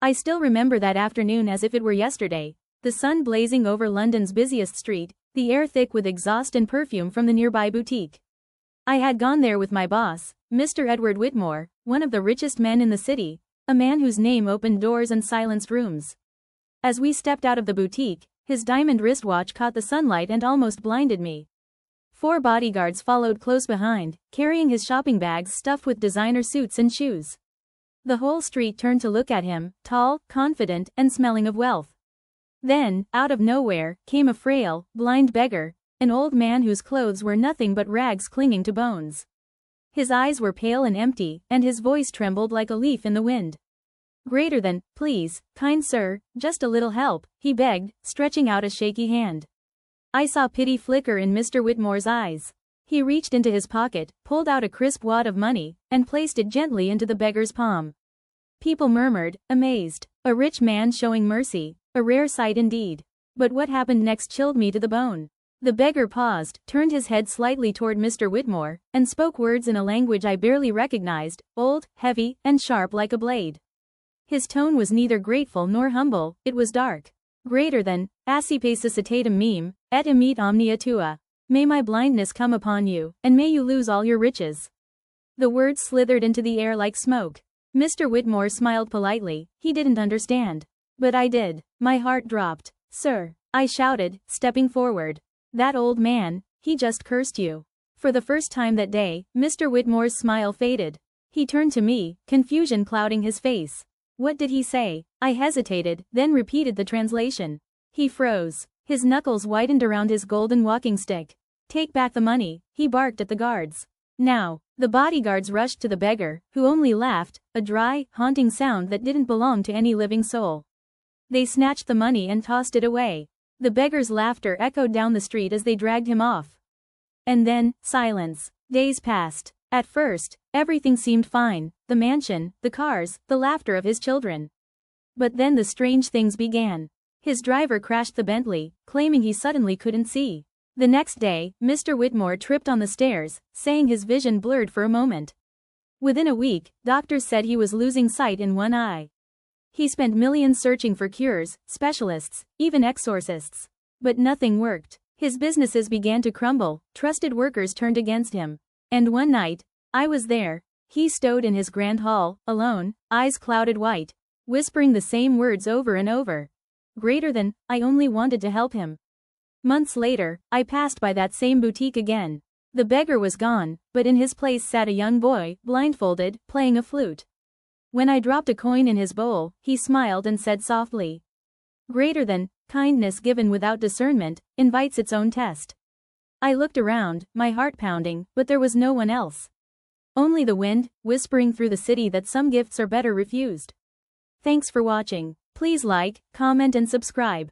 I still remember that afternoon as if it were yesterday, the sun blazing over London's busiest street, the air thick with exhaust and perfume from the nearby boutique. I had gone there with my boss, Mr. Edward Whitmore, one of the richest men in the city, a man whose name opened doors and silenced rooms. As we stepped out of the boutique, his diamond wristwatch caught the sunlight and almost blinded me. 4 bodyguards followed close behind, carrying his shopping bags stuffed with designer suits and shoes. The whole street turned to look at him, tall, confident, and smelling of wealth. Then, out of nowhere, came a frail, blind beggar, an old man whose clothes were nothing but rags clinging to bones. His eyes were pale and empty, and his voice trembled like a leaf in the wind. "Greater than, please, kind sir, just a little help," he begged, stretching out a shaky hand. I saw pity flicker in Mr. Whitmore's eyes. He reached into his pocket, pulled out a crisp wad of money, and placed it gently into the beggar's palm. People murmured, amazed. A rich man showing mercy, a rare sight indeed. But what happened next chilled me to the bone. The beggar paused, turned his head slightly toward Mr. Whitmore, and spoke words in a language I barely recognized, old, heavy, and sharp like a blade. His tone was neither grateful nor humble, it was dark. "Greater than, accipe suscitatum meme, et emit omnia tua. May my blindness come upon you, and may you lose all your riches." The words slithered into the air like smoke. Mr. Whitmore smiled politely, he didn't understand. But I did. My heart dropped. "Sir," I shouted, stepping forward. "That old man, he just cursed you." For the first time that day, Mr. Whitmore's smile faded. He turned to me, confusion clouding his face. "What did he say?" I hesitated, then repeated the translation. He froze. His knuckles whitened around his golden walking stick. "Take back the money," he barked at the guards. Now, the bodyguards rushed to the beggar, who only laughed, a dry, haunting sound that didn't belong to any living soul. They snatched the money and tossed it away. The beggar's laughter echoed down the street as they dragged him off. And then, silence. Days passed. At first, everything seemed fine, the mansion, the cars, the laughter of his children. But then the strange things began. His driver crashed the Bentley, claiming he suddenly couldn't see. The next day, Mr. Whitmore tripped on the stairs, saying his vision blurred for a moment. Within a week, doctors said he was losing sight in one eye. He spent millions searching for cures, specialists, even exorcists. But nothing worked. His businesses began to crumble, trusted workers turned against him. And one night, I was there. He stowed in his grand hall, alone, eyes clouded white, whispering the same words over and over. "Greater than, I only wanted to help him." Months later, I passed by that same boutique again. The beggar was gone, but in his place sat a young boy, blindfolded, playing a flute. When I dropped a coin in his bowl, he smiled and said softly, "Greater than, kindness given without discernment, invites its own test." I looked around, my heart pounding, but there was no one else. Only the wind, whispering through the city that some gifts are better refused. Thanks for watching. Please like, comment and subscribe.